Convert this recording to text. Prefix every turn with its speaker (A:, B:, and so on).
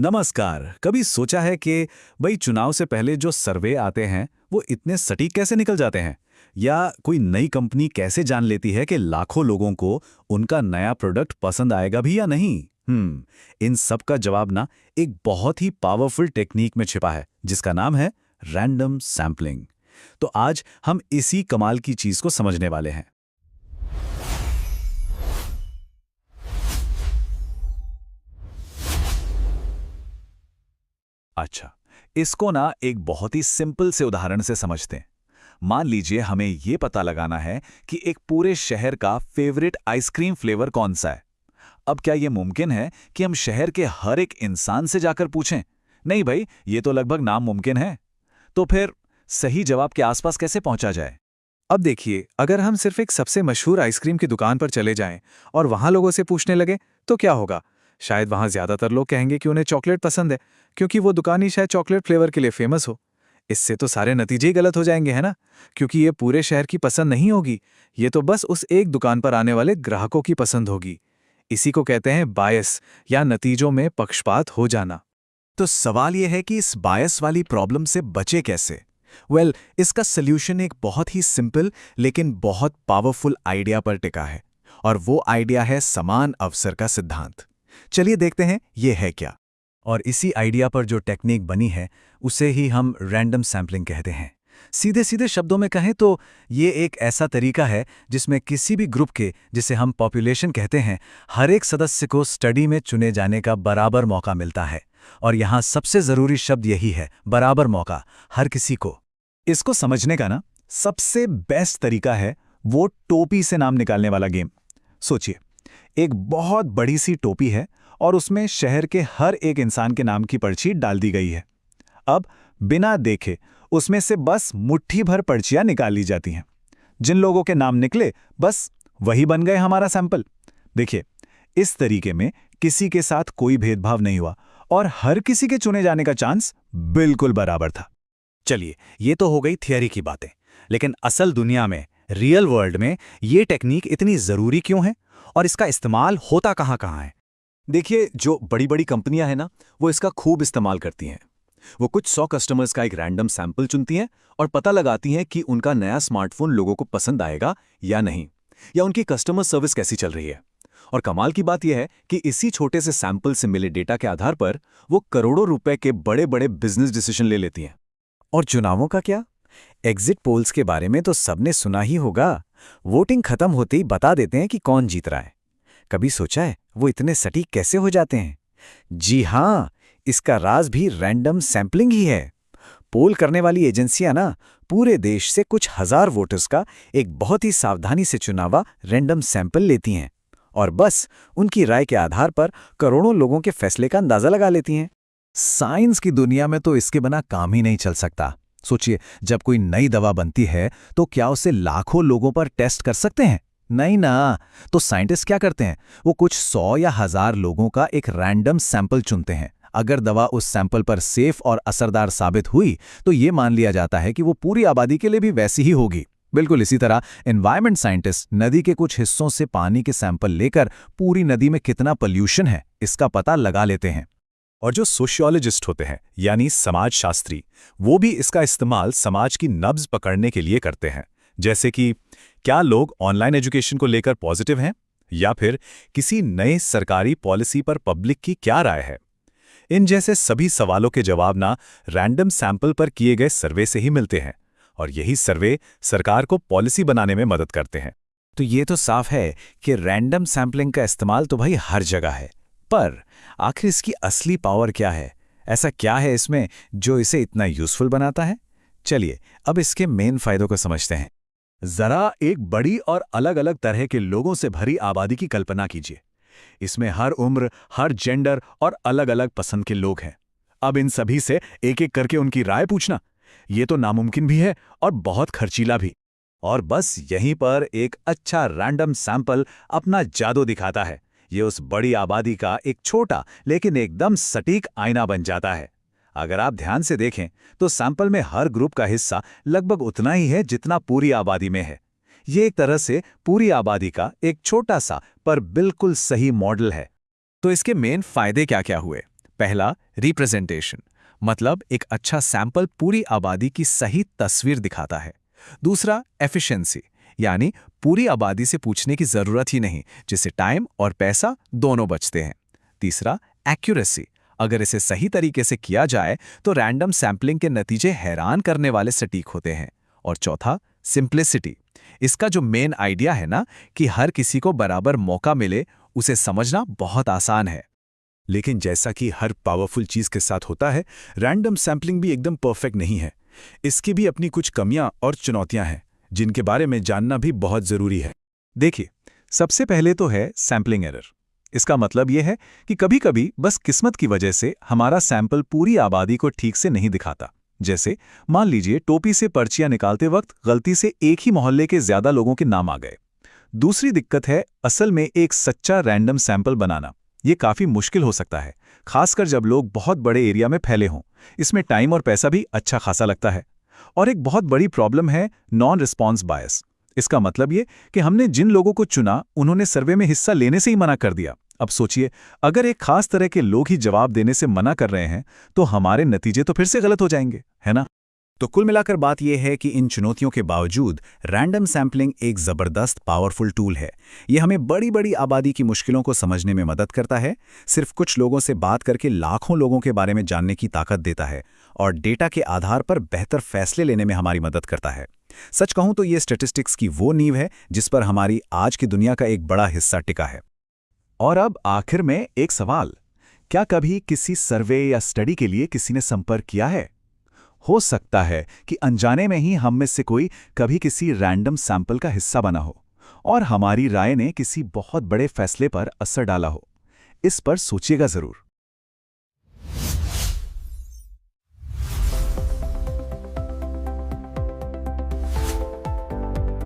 A: नमस्कार। कभी सोचा है कि भाई चुनाव से पहले जो सर्वे आते हैं वो इतने सटीक कैसे निकल जाते हैं? या कोई नई कंपनी कैसे जान लेती है कि लाखों लोगों को उनका नया प्रोडक्ट पसंद आएगा भी या नहीं? इन सब का जवाब ना एक बहुत ही पावरफुल टेक्निक में छिपा है जिसका नाम है रैंडम सैम्पलिंग। तो आज हम इसी कमाल की चीज को समझने वाले हैं। अच्छा, इसको ना एक बहुत ही सिंपल से उदाहरण से समझते हैं। मान लीजिए हमें ये पता लगाना है कि एक पूरे शहर का फेवरेट आइसक्रीम फ्लेवर कौन सा है। अब क्या ये मुमकिन है कि हम शहर के हर एक इंसान से जाकर पूछें? नहीं भाई, ये तो लगभग नामुमकिन है। तो फिर सही जवाब के आसपास कैसे पहुंचा जाए?
B: अब देखिए, अगर हम सिर्फ एक सबसे मशहूर आइसक्रीम की दुकान पर चले जाएं और वहां लोगों से पूछने लगे, तो क्या होगा? शायद वहां ज्यादातर लोग कहेंगे कि उन्हें चॉकलेट पसंद है, क्योंकि वो दुकान ही शायद चॉकलेट फ्लेवर के लिए फेमस हो। इससे तो सारे नतीजे ही गलत हो जाएंगे, है ना? क्योंकि ये पूरे शहर की पसंद नहीं होगी, ये तो बस उस एक दुकान पर आने वाले ग्राहकों की पसंद होगी। इसी को कहते हैं बायस, या नतीजों में पक्षपात हो जाना।
A: तो सवाल यह है कि इस बायस वाली प्रॉब्लम से बचे कैसे? इसका सल्यूशन एक बहुत ही सिंपल लेकिन बहुत पावरफुल आइडिया पर टिका है, और वो आइडिया है समान अवसर का सिद्धांत। चलिए देखते हैं ये है क्या। और इसी आइडिया पर जो टेक्निक बनी है उसे ही हम रैंडम सैम्पलिंग कहते हैं। सीधे सीधे शब्दों में कहें तो ये एक ऐसा तरीका है जिसमें किसी भी ग्रुप के, जिसे हम पॉपुलेशन कहते हैं, हर एक सदस्य को स्टडी में चुने जाने का बराबर मौका मिलता है। और यहाँ सबसे जरूरी शब्द यही है, बराबर मौका, हर किसी को। इसको समझने का ना सबसे बेस्ट तरीका है वो टोपी से नाम निकालने वाला गेम। सोचिए, एक बहुत बड़ी सी टोपी है और उसमें शहर के हर एक इंसान के नाम की पर्ची डाल दी गई है। अब बिना देखे उसमें से बस मुट्ठी भर पर्चियां निकाल ली जाती हैं। जिन लोगों के नाम निकले बस वही बन गए हमारा सैंपल। देखिए, इस तरीके में किसी के साथ कोई भेदभाव नहीं हुआ और हर किसी के चुने जाने का चांस बिल्कुल बराबर था। चलिए, ये तो हो गई थियरी की बातें, लेकिन असल दुनिया में, रियल वर्ल्ड में ये टेक्निक इतनी जरूरी क्यों है और इसका इस्तेमाल होता कहां है? देखिए, जो बड़ी बड़ी कंपनियां हैं ना, वो इसका खूब इस्तेमाल करती हैं। वो कुछ 100 कस्टमर्स का एक रैंडम सैंपल चुनती हैं और पता लगाती हैं कि उनका नया स्मार्टफोन लोगों को पसंद आएगा या नहीं, या उनकी कस्टमर सर्विस कैसी चल रही है। और कमाल की बात यह है कि इसी छोटे से सैंपल से मिले डेटा के आधार पर वो करोड़ों रुपए के बड़े बड़े बिजनेस डिसीजन ले लेती हैं। और चुनावों का क्या? एग्जिट पोल्स के बारे में तो सबने सुना ही होगा। वोटिंग खत्म होते ही बता देते हैं कि कौन जीत रहा है। कभी सोचा है वो इतने सटीक कैसे हो जाते हैं? जी हां, इसका राज भी रैंडम सैंपलिंग ही है। पोल करने वाली एजेंसियां ना पूरे देश से कुछ हजार वोटर्स का एक बहुत ही सावधानी से चुना हुआ रैंडम सैंपल लेती हैं और बस उनकी राय के आधार पर करोड़ों लोगों के फैसले का अंदाजा लगा लेती हैं। साइंस की दुनिया में तो इसके बिना काम ही नहीं चल सकता। सोचिए, जब कोई नई दवा बनती है तो क्या उसे लाखों लोगों पर टेस्ट कर सकते हैं? नहीं ना। तो साइंटिस्ट क्या करते हैं? वो कुछ 100 या 1000 लोगों का एक रैंडम सैंपल चुनते हैं। अगर दवा उस सैंपल पर सेफ और असरदार साबित हुई तो ये मान लिया जाता है कि वो पूरी आबादी के लिए भी वैसी ही होगी। बिल्कुल इसी तरह एनवायरमेंट साइंटिस्ट नदी के कुछ हिस्सों से पानी के सैंपल लेकर पूरी नदी में कितना पोल्यूशन है इसका पता लगा लेते हैं। और जो सोशियोलॉजिस्ट होते हैं, यानी समाजशास्त्री, वो भी इसका इस्तेमाल समाज की नब्ज पकड़ने के लिए करते हैं। जैसे कि क्या लोग ऑनलाइन एजुकेशन को लेकर पॉजिटिव हैं, या फिर किसी नए सरकारी पॉलिसी पर पब्लिक की क्या राय है। इन जैसे सभी सवालों के जवाब ना रैंडम सैंपल पर किए गए सर्वे से ही मिलते हैं, और यही सर्वे सरकार को पॉलिसी बनाने में मदद करते हैं। तो ये तो साफ है कि रैंडम सैंपलिंग का इस्तेमाल तो भाई हर जगह है, पर आखिर इसकी असली पावर क्या है? ऐसा क्या है इसमें जो इसे इतना यूजफुल बनाता है? चलिए अब इसके मेन फायदों को समझते हैं। जरा एक बड़ी और अलग अलग तरह के लोगों से भरी आबादी की कल्पना कीजिए। इसमें हर उम्र, हर जेंडर और अलग अलग पसंद के लोग हैं। अब इन सभी से एक एक करके उनकी राय पूछना, ये तो नामुमकिन भी है और बहुत खर्चीला भी। और बस यहीं पर एक अच्छा रैंडम सैंपल अपना जादू दिखाता है। ये उस बड़ी आबादी का एक छोटा लेकिन एकदम सटीक आईना बन जाता है। अगर आप ध्यान से देखें तो सैंपल में हर ग्रुप का हिस्सा लगभग उतना ही है जितना पूरी आबादी में है। ये एक तरह से पूरी आबादी का एक छोटा सा पर बिल्कुल सही मॉडल है। तो इसके मेन फायदे क्या क्या हुए? पहला, रिप्रेजेंटेशन, मतलब एक अच्छा सैंपल पूरी आबादी की सही तस्वीर दिखाता है। दूसरा, एफिशिएंसी, यानी पूरी आबादी से पूछने की जरूरत ही नहीं, जिससे टाइम और पैसा दोनों बचते हैं। तीसरा, एक्यूरेसी, अगर इसे सही तरीके से किया जाए तो रैंडम सैंपलिंग के नतीजे हैरान करने वाले सटीक होते हैं। और चौथा, सिंप्लिसिटी, इसका जो मेन आइडिया है ना कि हर किसी को बराबर मौका मिले, उसे समझना बहुत आसान है।
C: लेकिन जैसा कि हर पावरफुल चीज के साथ होता है, रैंडम सैंपलिंग भी एकदम परफेक्ट नहीं है। इसकी भी अपनी कुछ कमियां और चुनौतियां हैं, जिनके बारे में जानना भी बहुत जरूरी है।
B: देखिए, सबसे पहले तो है सैंपलिंग एरर। इसका मतलब यह है कि कभी-कभी बस किस्मत की वजह से हमारा सैंपल पूरी आबादी को ठीक से नहीं दिखाता। जैसे मान लीजिए टोपी से पर्चियां निकालते वक्त गलती से एक ही मोहल्ले के ज्यादा लोगों के नाम आ गए। दूसरी दिक्कत है असल में एक सच्चा रैंडम सैंपल बनाना। ये काफी मुश्किल हो सकता है, खासकर जब लोग बहुत बड़े एरिया में फैले हों। इसमें टाइम और पैसा भी अच्छा खासा लगता है। और एक बहुत बड़ी प्रॉब्लम है नॉन रिस्पॉन्स बायस। इसका मतलब ये कि हमने जिन लोगों को चुना उन्होंने सर्वे में हिस्सा लेने से ही मना कर दिया। अब सोचिए, अगर एक खास तरह के लोग ही जवाब देने से मना कर रहे हैं तो हमारे नतीजे तो फिर से गलत हो जाएंगे, है ना?
C: तो कुल मिलाकर बात यह है कि इन चुनौतियों के बावजूद रैंडम सैंपलिंग एक जबरदस्त पावरफुल टूल है। ये हमें बड़ी बड़ी आबादी की मुश्किलों को समझने में मदद करता है, सिर्फ कुछ लोगों से बात करके लाखों लोगों के बारे में जानने की ताकत देता है और डेटा के आधार पर बेहतर फैसले लेने में हमारी मदद करता है। सच कहूं तो ये स्टैटिस्टिक्स की वो नींव है जिस पर हमारी आज की दुनिया का एक बड़ा हिस्सा टिका है।
B: और अब आखिर में एक सवाल, क्या कभी किसी सर्वे या स्टडी के लिए किसी ने संपर्क किया है? हो सकता है कि अनजाने में ही हम में से कोई कभी किसी रैंडम सैंपल का हिस्सा बना हो और हमारी राय ने किसी बहुत बड़े फैसले पर असर डाला हो। इस पर सोचिएगा जरूर।